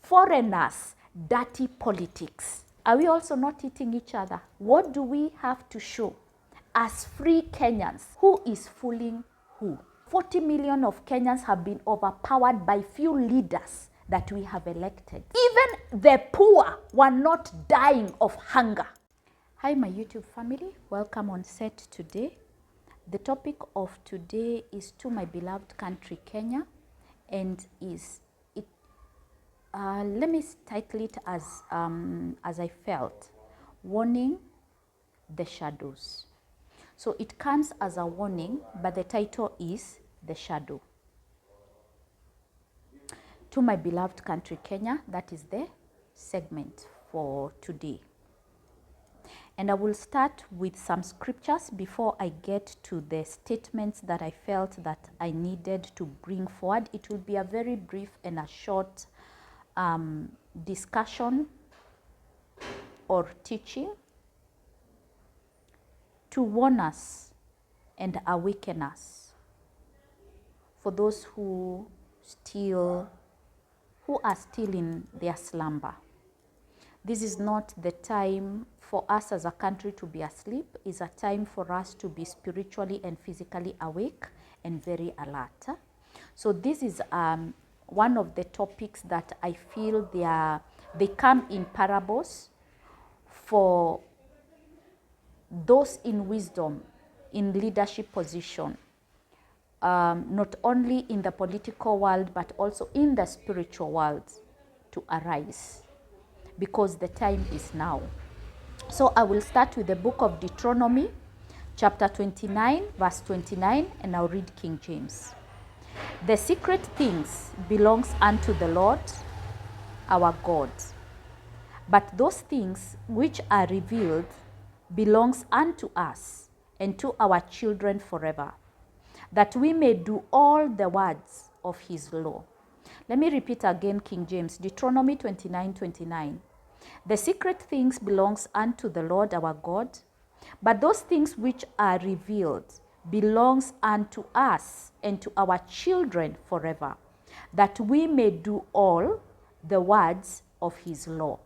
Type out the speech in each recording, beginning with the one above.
foreigners, dirty politics. Are we also not eating each other? What do we have to show as free Kenyans? Who is fooling who? 40 million of Kenyans have been overpowered by few leaders that we have elected. Even the poor were not dying of hunger. Hi, my YouTube family. Welcome on set today. The topic of today is to my beloved country, Kenya, and let me title it as I felt, warning the shadows. So it comes as a warning, but the title is The Shadow. To my beloved country, Kenya, that is the segment for today. And I will start with some scriptures before I get to the statements that I felt that I needed to bring forward. It will be a very brief and a short discussion or teaching to warn us and awaken us for those who are still in their slumber. This is not the time for us as a country to be asleep. It's a time for us to be spiritually and physically awake and very alert. So this is one of the topics that I feel they come in parables for those in wisdom, in leadership position, not only in the political world, but also in the spiritual world, to arise, because the time is now. So I will start with the book of Deuteronomy, chapter 29, verse 29, and I'll read King James. The secret things belongs unto the Lord our God, but those things which are revealed belongs unto us and to our children forever, that we may do all the words of his law. Let me repeat again, King James, Deuteronomy 29:29. The secret things belongs unto the Lord our God, but those things which are revealed belongs unto us and to our children forever, that we may do all the words of his law.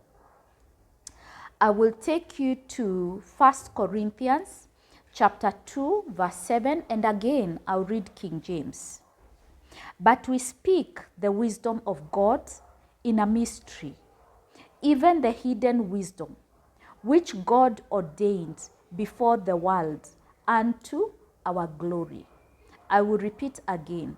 I will take you to 1 Corinthians chapter 2, verse 7, and again I'll read King James. But we speak the wisdom of God in a mystery, even the hidden wisdom, which God ordained before the world unto our glory. I will repeat again.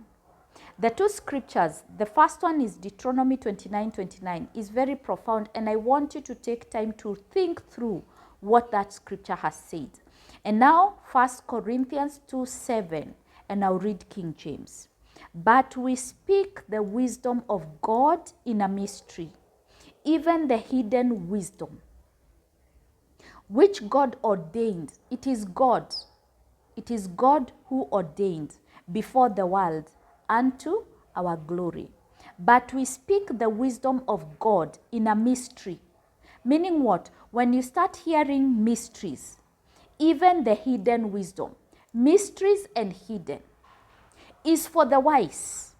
The two scriptures, the first one is Deuteronomy 29:29, is very profound, and I want you to take time to think through what that scripture has said. And now 1 Corinthians 2:7, and I'll read King James. But we speak the wisdom of God in a mystery, even the hidden wisdom, which God ordained. It is God who ordained before the world unto our glory. But we speak the wisdom of God in a mystery. Meaning what? When you start hearing mysteries, even the hidden wisdom, mysteries and hidden, is for the wise,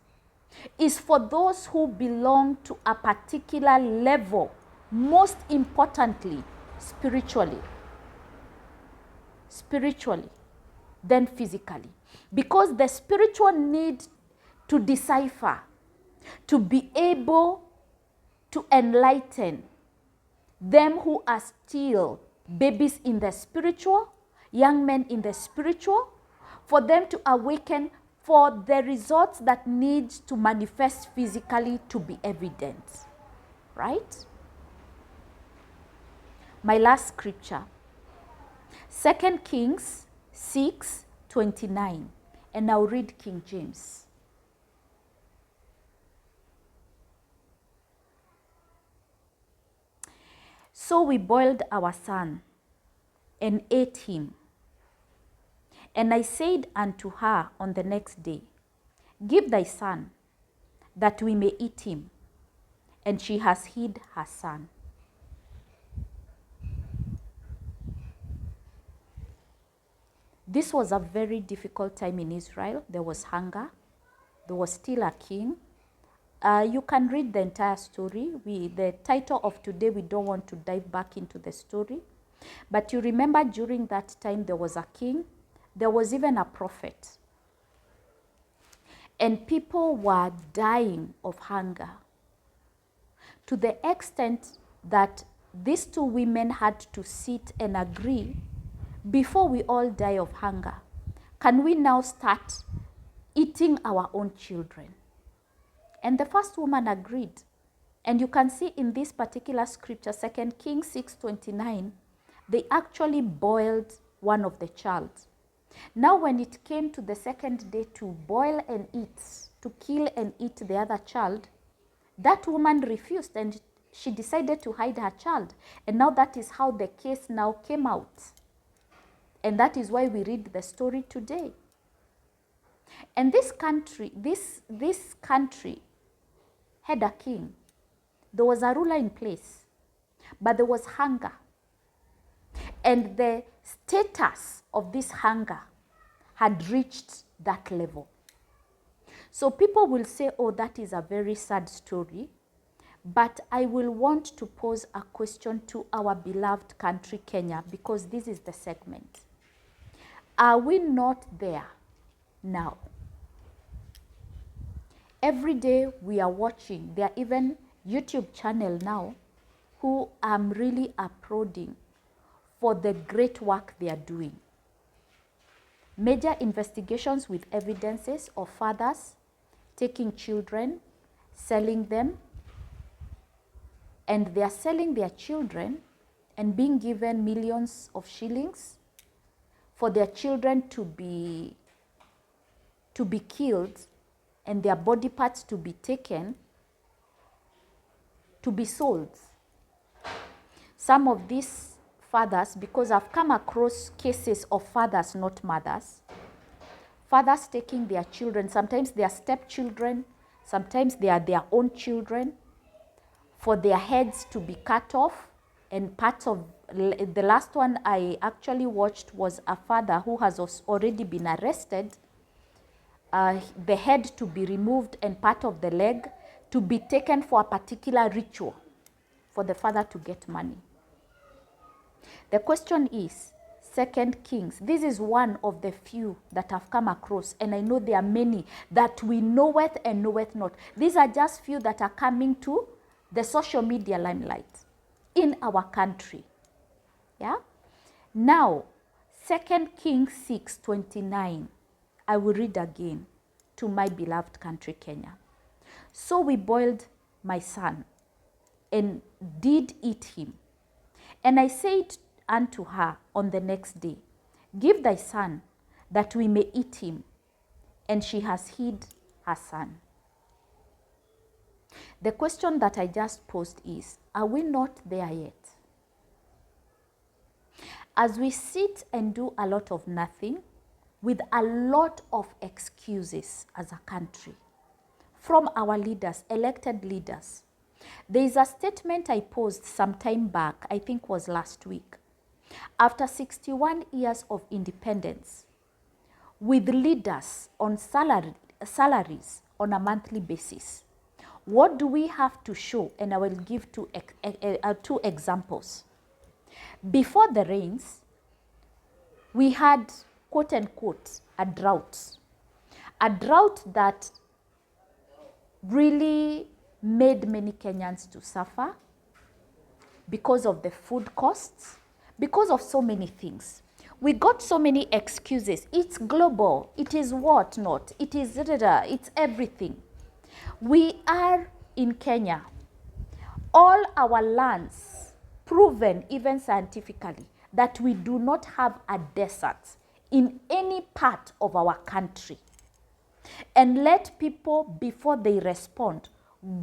is for those who belong to a particular level, most importantly, spiritually, then physically. Because the spiritual need to decipher, to be able to enlighten them who are still babies in the spiritual, young men in the spiritual, for them to awaken for the results that need to manifest physically to be evident. Right? My last scripture, 2 Kings 6:29, and I'll read King James. So we boiled our son and ate him. And I said unto her on the next day, give thy son, that we may eat him. And she has hid her son. This was a very difficult time in Israel. There was hunger. There was still a king. You can read the entire story. The title of today, we don't want to dive back into the story. But you remember during that time, there was a king. There was even a prophet. And people were dying of hunger, to the extent that these two women had to sit and agree, before we all die of hunger, can we now start eating our own children? And the first woman agreed. And you can see in this particular scripture, 2 Kings 6:29, they actually boiled one of the child. Now when it came to the second day to boil and eat, to kill and eat the other child, that woman refused and she decided to hide her child. And now that is how the case now came out. And that is why we read the story today. And this country had a king. There was a ruler in place, but there was hunger. And the status of this hunger had reached that level. So people will say, oh, that is a very sad story. But I will want to pose a question to our beloved country, Kenya, because this is the segment. Are we not there now? Every day we are watching. There are even YouTube channel now who I'm really applauding for the great work they are doing. Major investigations with evidences of fathers taking children, selling them, and they are selling their children and being given millions of shillings for their children to be killed and their body parts to be taken, to be sold. Some of these fathers, because I've come across cases of fathers, not mothers, fathers taking their children, sometimes they are stepchildren, sometimes they are their own children, for their heads to be cut off. And parts of the last one I actually watched was a father who has already been arrested, the head to be removed and part of the leg to be taken for a particular ritual for the father to get money. The question is, 2 Kings, this is one of the few that I've come across, and I know there are many that we knoweth and knoweth not. These are just few that are coming to the social media limelight in our country. Yeah? Now, 2 Kings 6:29, I will read again to my beloved country, Kenya. So we boiled my son and did eat him. And I said unto her on the next day, give thy son that we may eat him. And she has hid her son. The question that I just posed is, are we not there yet? As we sit and do a lot of nothing with a lot of excuses as a country from our leaders, elected leaders. There is a statement I posed some time back, I think was last week. After 61 years of independence, with leaders on salaries on a monthly basis, what do we have to show? And I will give two examples. Before the rains, we had, quote unquote, a drought that really made many Kenyans to suffer because of the food costs, because of so many things. We got so many excuses. It's global. It is what not. It is it's everything. We are in Kenya. All our lands, proven even scientifically, that we do not have a desert in any part of our country. And let people, before they respond,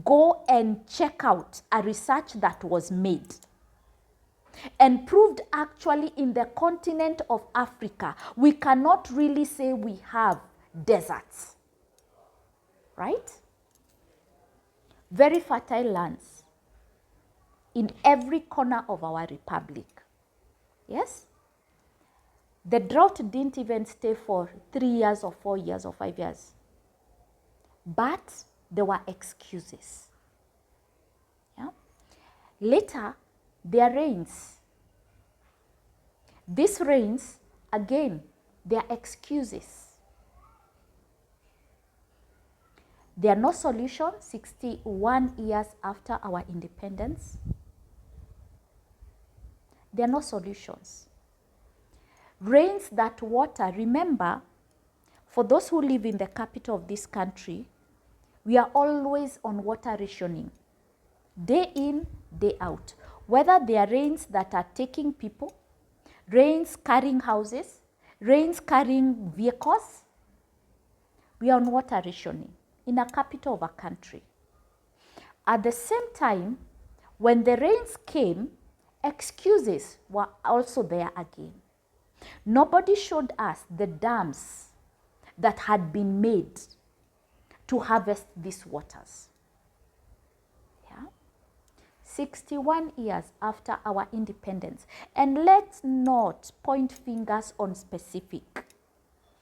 go and check out a research that was made and proved actually in the continent of Africa, we cannot really say we have deserts, right? Very fertile lands in every corner of our republic. Yes? The drought didn't even stay for 3 years or 4 years or 5 years. But there were excuses. Yeah? Later, there are rains. These rains, again, they are excuses. There are no solutions 61 years after our independence. There are no solutions. Rains that water, remember, for those who live in the capital of this country, we are always on water rationing. Day in, day out. Whether there are rains that are taking people, rains carrying houses, rains carrying vehicles, we are on water rationing in a capital of a country. At the same time, when the rains came, excuses were also there again. Nobody showed us the dams that had been made to harvest these waters. Yeah? 61 years after our independence. And let's not point fingers on specific.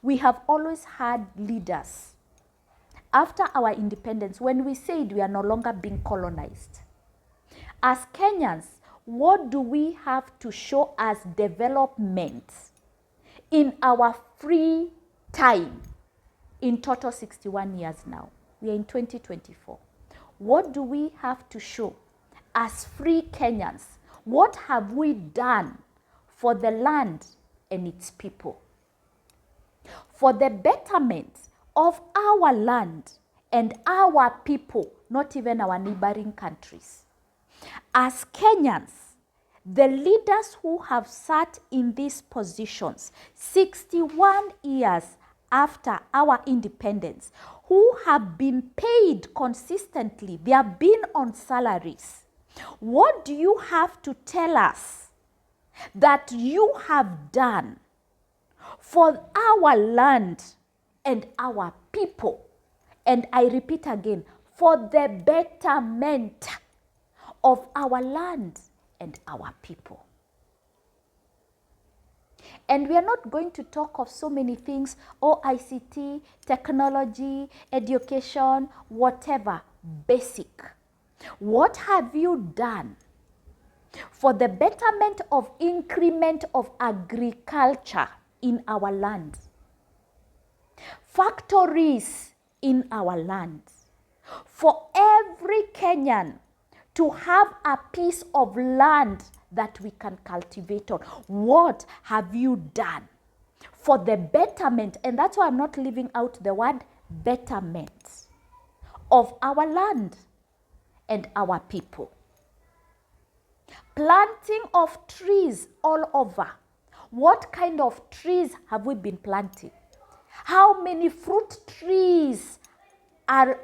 We have always had leaders. After our independence, when we said we are no longer being colonized, as Kenyans, what do we have to show as development in our free time? In total 61 years now. We are in 2024. What do we have to show as free Kenyans? What have we done for the land and its people? For the betterment of our land and our people, not even our neighboring countries. As Kenyans, the leaders who have sat in these positions 61 years after our independence, who have been paid consistently, they have been on salaries. What do you have to tell us that you have done for our land and our people? And I repeat again, for the betterment of our land and our people. And we are not going to talk of so many things, ICT, technology, education, whatever, basic. What have you done for the betterment of increment of agriculture in our land? Factories in our land. For every Kenyan to have a piece of land that we can cultivate on. What have you done for the betterment? And that's why I'm not leaving out the word betterment of our land and our people. Planting of trees all over. What kind of trees have we been planting? How many fruit trees are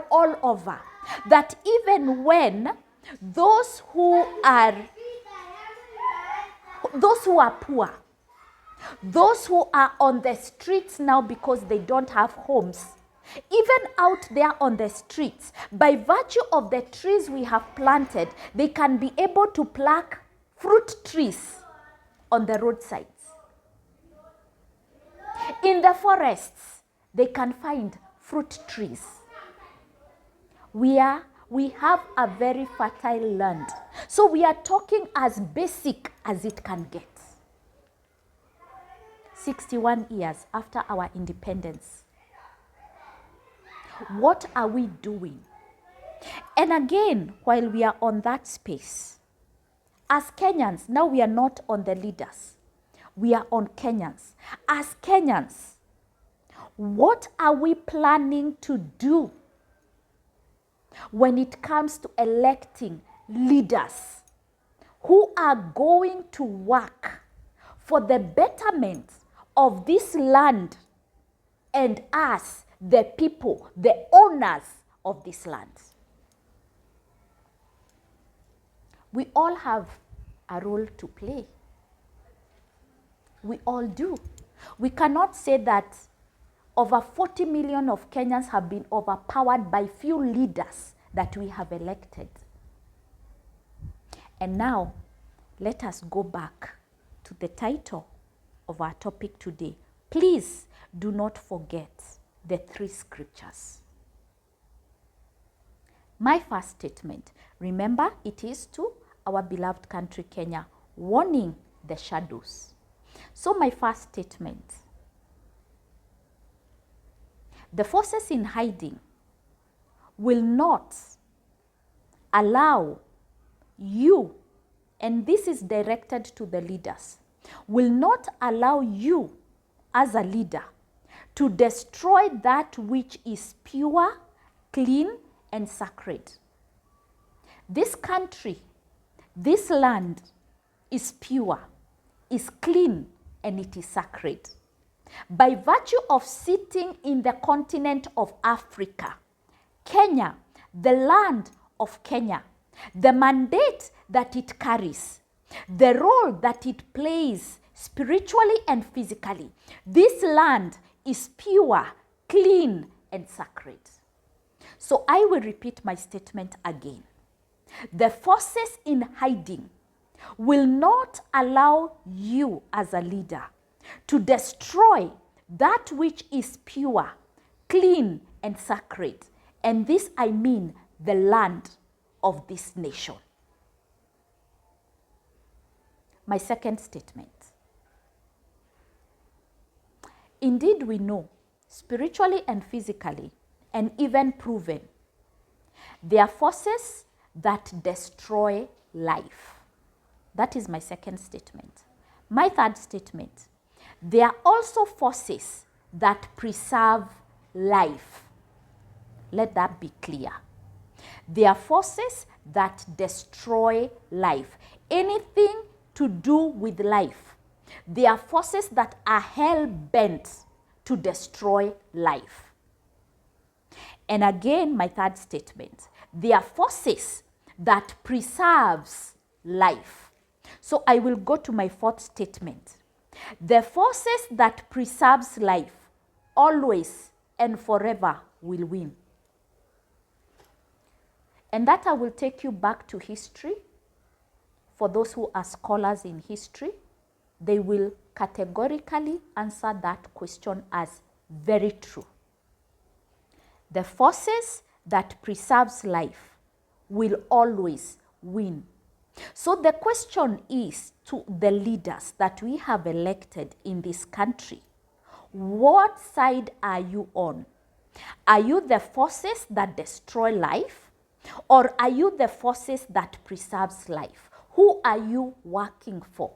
all over? That even when those who are poor, those who are on the streets now because they don't have homes, even out there on the streets, by virtue of the trees we have planted, they can be able to pluck fruit trees on the roadsides. In the forests, they can find fruit trees. We have a very fertile land. So we are talking as basic as it can get. 61 years after our independence. What are we doing? And again, while we are on that space, as Kenyans, now we are not on the leaders. We are on Kenyans. As Kenyans, what are we planning to do when it comes to electing leaders who are going to work for the betterment of this land and us, the people, the owners of this land? We all have a role to play. We all do. We cannot say that over 40 million of Kenyans have been overpowered by few leaders that we have elected. And now, let us go back to the title of our topic today. Please do not forget the 3 scriptures. My first statement, remember, it is to our beloved country, Kenya, warning the shadows. So my first statement, the forces in hiding will not allow you, and this is directed to the leaders, will not allow you as a leader to destroy that which is pure, clean, and sacred. This country, this land is pure, is clean, and it is sacred. By virtue of sitting in the continent of Africa, Kenya, the land of Kenya, the mandate that it carries, the role that it plays spiritually and physically, this land is pure, clean, and sacred. So I will repeat my statement again. The forces in hiding will not allow you as a leader to destroy that which is pure, clean, and sacred. And this I mean the land of this nation. My second statement. Indeed, we know, spiritually and physically, and even proven, there are forces that destroy life. That is my second statement. My third statement, there are also forces that preserve life. Let that be clear. There are forces that destroy life. Anything to do with life. There are forces that are hell-bent to destroy life. And again, my third statement, there are forces that preserves life. So I will go to my fourth statement. The forces that preserves life always and forever will win. And that I will take you back to history. For those who are scholars in history, they will categorically answer that question as very true. The forces that preserves life will always win. So the question is to the leaders that we have elected in this country, what side are you on? Are you the forces that destroy life, or are you the forces that preserves life? Who are you working for?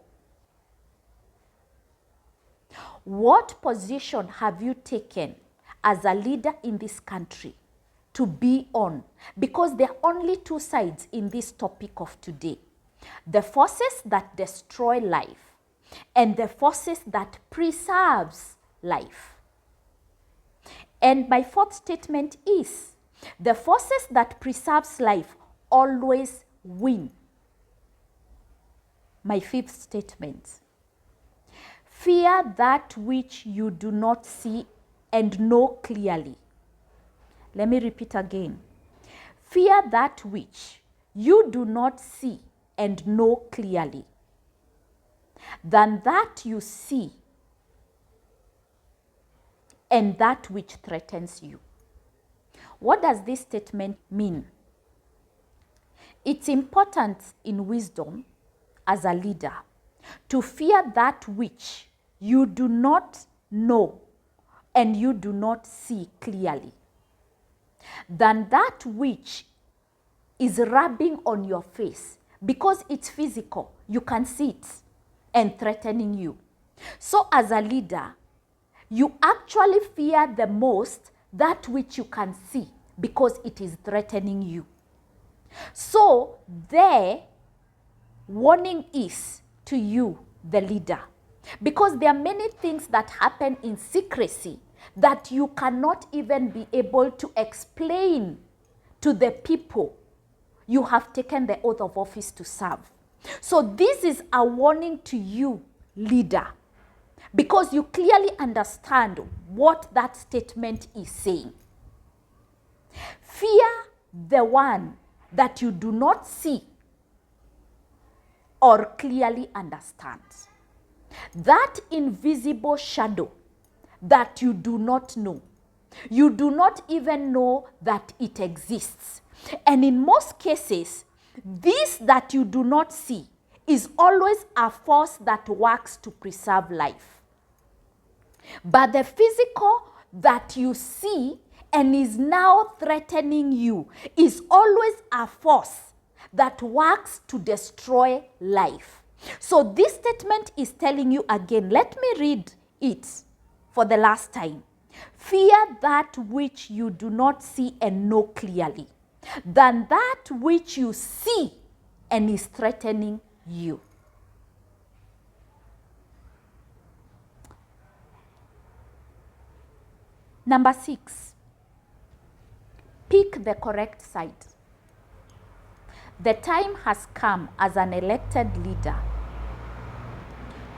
What position have you taken as a leader in this country to be on? Because there are only two sides in this topic of today. The forces that destroy life and the forces that preserves life. And my fourth statement is, the forces that preserves life always win. My fifth statement, fear that which you do not see and know clearly. Let me repeat again. Fear that which you do not see and know clearly, than that you see and that which threatens you. What does this statement mean? It's important in wisdom as a leader to fear that which you do not know and you do not see clearly, than that which is rubbing on your face because it's physical, you can see it, and threatening you. So as a leader, you actually fear the most that which you can see because it is threatening you. So their warning is to you, the leader, because there are many things that happen in secrecy that you cannot even be able to explain to the people you have taken the oath of office to serve. So this is a warning to you, leader, because you clearly understand what that statement is saying. Fear the one that you do not see or clearly understand. That invisible shadow that you do not know. You do not even know that it exists. And in most cases, this that you do not see is always a force that works to preserve life. But the physical that you see and is now threatening you is always a force that works to destroy life. So this statement is telling you again, let me read it for the last time. Fear that which you do not see and know clearly, than that which you see and is threatening you. Number 6, pick the correct side. The time has come as an elected leader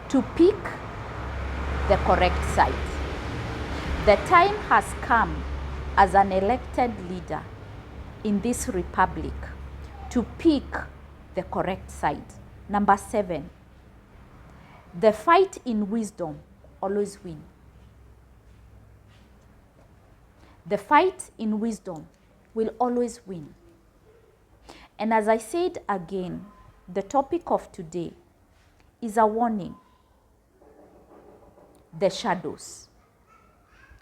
to pick the correct side. The time has come as an elected leader in this republic to pick the correct side. Number 7, the fight in wisdom always wins. The fight in wisdom will always win. And as I said again, the topic of today is a warning. The shadows.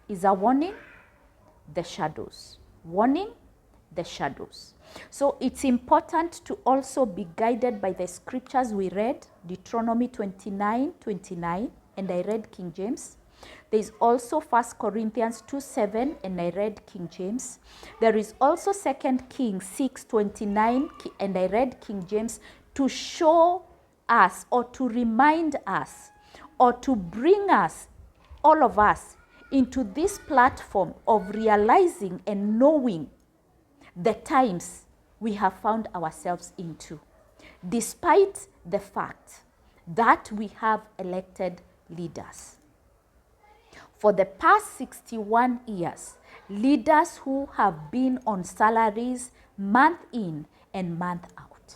Is a warning, the shadows. Warning, the shadows. So it's important to also be guided by the scriptures we read, Deuteronomy 29:29, and I read King James. There is also 1 Corinthians 2:7, and I read King James. There is also 2 Kings 6:29, and I read King James, to show us or to remind us or to bring us, all of us, into this platform of realizing and knowing the times we have found ourselves into, despite the fact that we have elected leaders. For the past 61 years, leaders who have been on salaries month in and month out.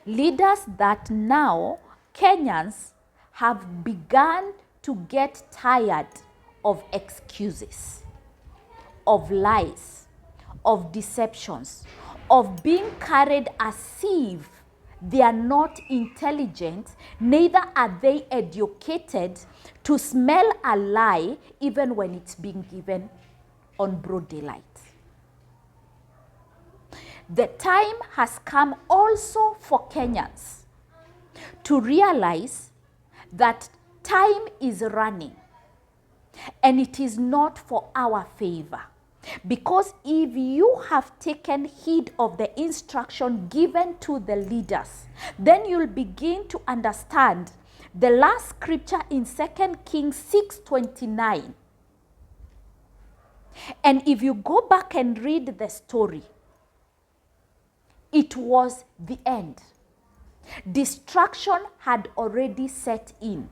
Leaders that now Kenyans have begun to get tired of excuses, of lies, of deceptions, of being carried as if they are not intelligent, neither are they educated to smell a lie even when it's being given on broad daylight. The time has come also for Kenyans to realize that time is running and it is not for our favor. Because if you have taken heed of the instruction given to the leaders, then you'll begin to understand the last scripture in 2 Kings 6:29. And if you go back and read the story, it was the end. Destruction had already set in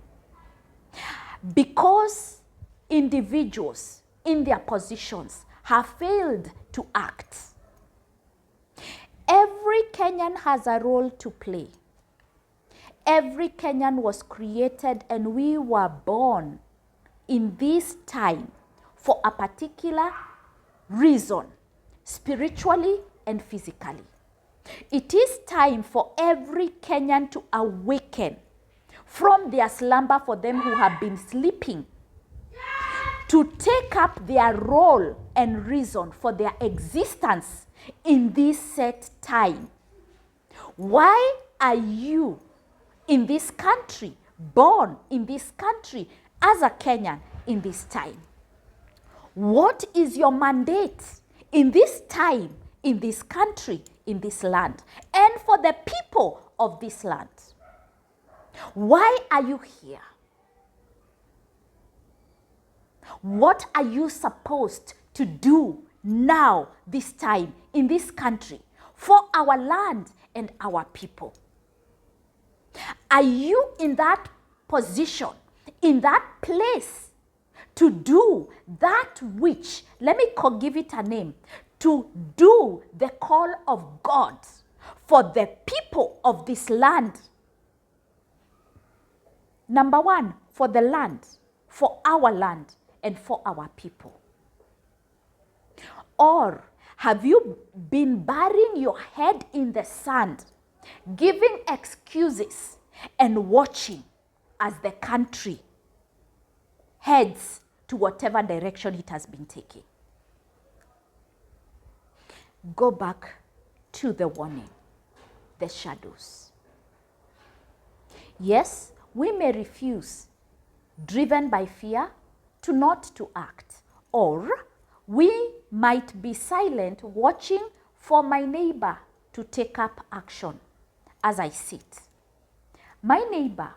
because individuals in their positions have failed to act. Every Kenyan has a role to play. Every Kenyan was created and we were born in this time for a particular reason, spiritually and physically. It is time for every Kenyan to awaken from their slumber, for them who have been sleeping, to take up their role and reason for their existence in this set time. Why are you in this country, born in this country as a Kenyan in this time? What is your mandate in this time, in this country, in this land, and for the people of this land? Why are you here? What are you supposed to do now, this time, in this country, for our land and our people? Are you in that position, in that place, to do that which, let me give it a name, to do the call of God for the people of this land? Number one, for the land, for our land and for our people? Or have you been burying your head in the sand, giving excuses and watching as the country heads to whatever direction it has been taking? Go back to the warning, the shadows. Yes, we may refuse, driven by fear, to not to act. Or we might be silent, watching for my neighbor to take up action as I sit. My neighbor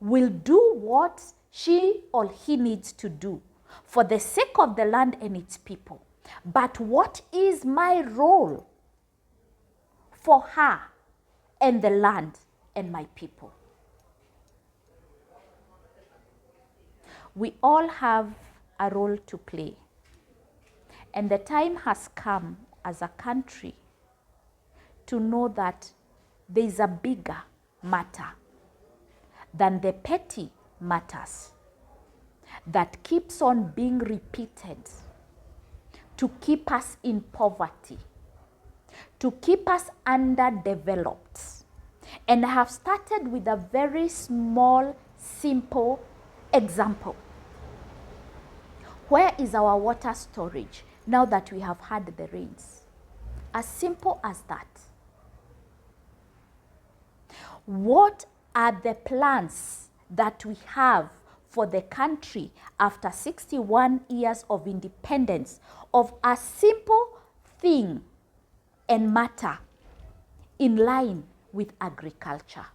will do what she or he needs to do for the sake of the land and its people. But what is my role for her and the land and my people? We all have a role to play. And the time has come as a country to know that there is a bigger matter than the petty matters that keeps on being repeated to keep us in poverty, to keep us underdeveloped. And I have started with a very small, simple example. Where is our water storage now that we have had the rains? As simple as that. What are the plans that we have for the country after 61 years of independence of a simple thing and matter in line with agriculture?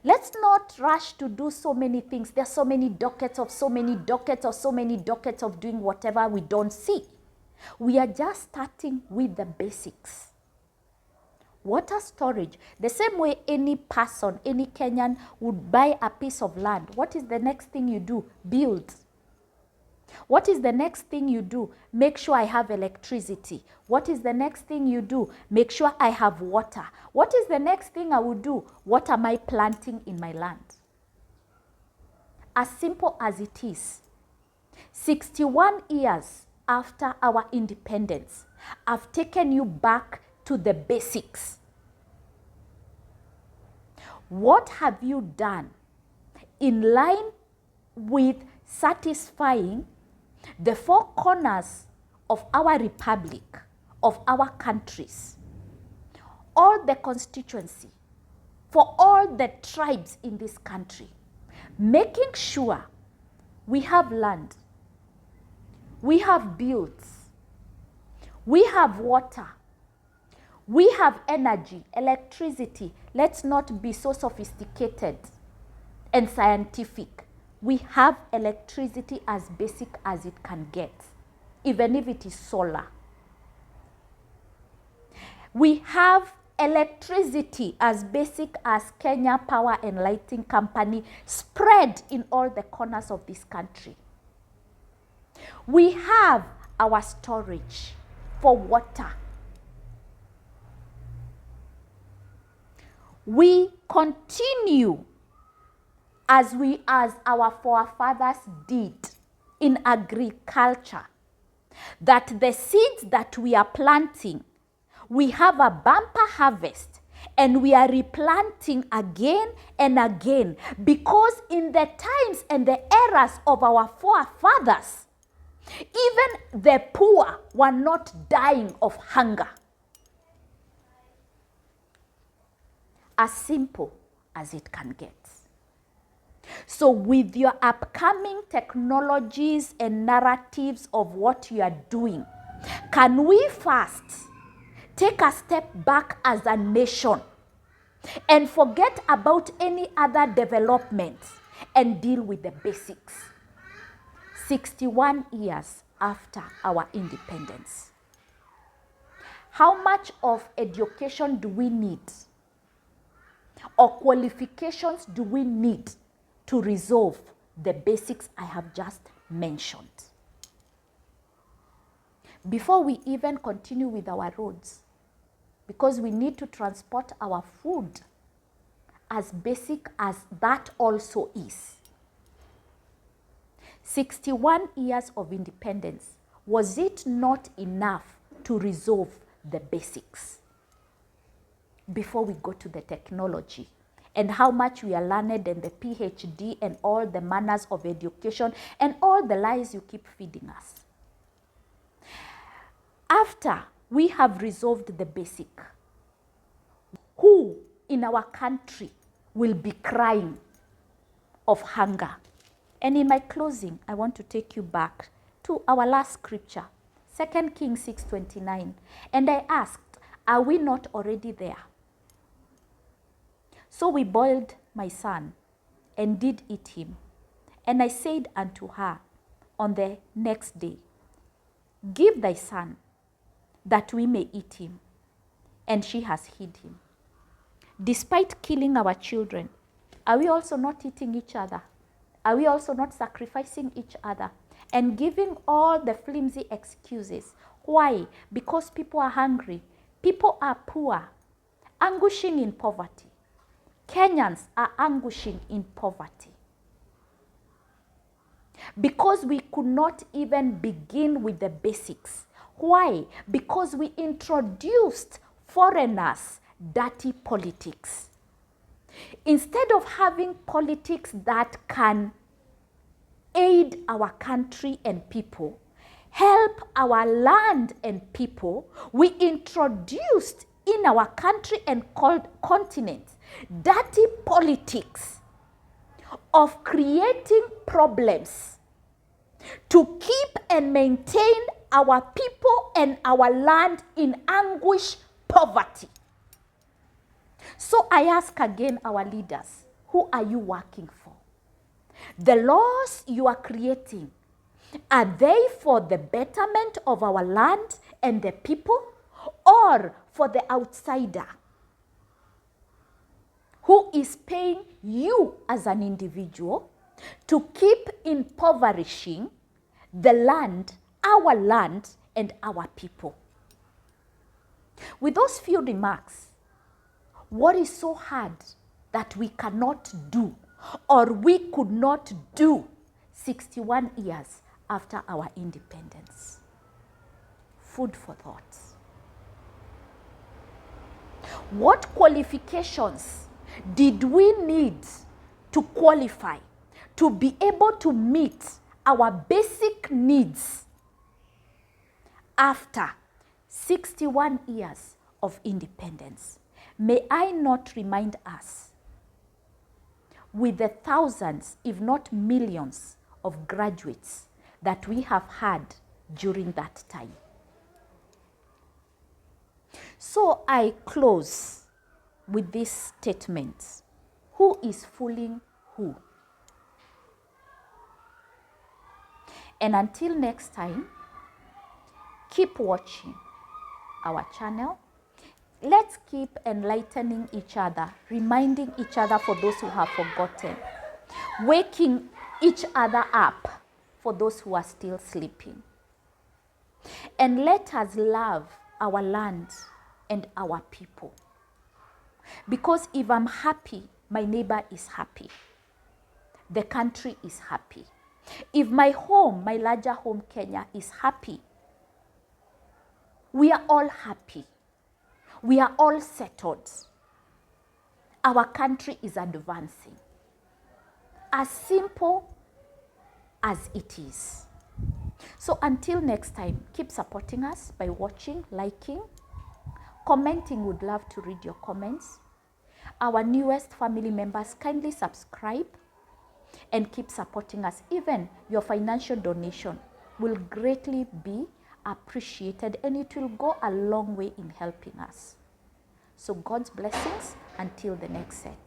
Let's not rush to do so many things. There are so many dockets of so many dockets of doing whatever we don't see. We are just starting with the basics. Water storage, the same way any person, any Kenyan would buy a piece of land. What is the next thing you do? Build. What is the next thing you do? Make sure I have electricity. What is the next thing you do? Make sure I have water. What is the next thing I will do? What am I planting in my land? As simple as it is, 61 years after our independence, I've taken you back to the basics. What have you done in line with satisfying the four corners of our republic, of our countries, all the constituency, for all the tribes in this country, making sure we have land, we have builds, we have water, we have energy, electricity. Let's not be so sophisticated and scientific. We have electricity as basic as it can get, even if it is solar. We have electricity as basic as Kenya Power and Lighting Company spread in all the corners of this country. We have our storage for water. We continue as our forefathers did in agriculture, that the seeds that we are planting, we have a bumper harvest and we are replanting again and again, because in the times and the eras of our forefathers, even the poor were not dying of hunger. As simple as it can get. So with your upcoming technologies and narratives of what you are doing, can we first take a step back as a nation and forget about any other development and deal with the basics? 61 years after our independence. How much of education do we need? Or qualifications do we need to resolve the basics I have just mentioned? Before we even continue with our roads, because we need to transport our food, as basic as that also is. 61 years of independence, was it not enough to resolve the basics before we go to the technology and how much we are learned and the PhD and all the manners of education and all the lies you keep feeding us? After we have resolved the basic, who in our country will be crying of hunger? And in my closing, I want to take you back to our last scripture, 2 Kings 6:29. And I asked, are we not already there? So we boiled my son and did eat him. And I said unto her on the next day, give thy son, that we may eat him. And she has hid him. Despite killing our children, are we also not eating each other? Are we also not sacrificing each other and giving all the flimsy excuses? Why? Because people are hungry. People are poor, anguishing in poverty. Kenyans are anguishing in poverty. Because we could not even begin with the basics. Why? Because we introduced foreigners' dirty politics. Instead of having politics that can aid our country and people, help our land and people, we introduced in our country and continent dirty politics of creating problems to keep and maintain our people and our land in anguish, poverty. So I ask again our leaders, who are you working for? The laws you are creating, are they for the betterment of our land and the people, or for the outsider who is paying you as an individual to keep impoverishing the land, and our people? With those few remarks, what is so hard that we cannot do or we could not do 61 years after our independence? Food for thought. What qualifications did we need to qualify to be able to meet our basic needs after 61 years of independence? May I not remind us, with the thousands, if not millions, of graduates that we have had during that time. So I close with this statement. Who is fooling who? And until next time, keep watching our channel. Let's keep enlightening each other, reminding each other for those who have forgotten, waking each other up for those who are still sleeping. And let us love our land and our people. Because if I'm happy, my neighbor is happy. The country is happy. If my home, my larger home, Kenya, is happy, we are all happy. We are all settled. Our country is advancing. As simple as it is. So until next time, keep supporting us by watching, liking, commenting. Would love to read your comments. Our newest family members, kindly subscribe and keep supporting us. Even your financial donation will greatly be appreciated, and it will go a long way in helping us. So God's blessings until the next set.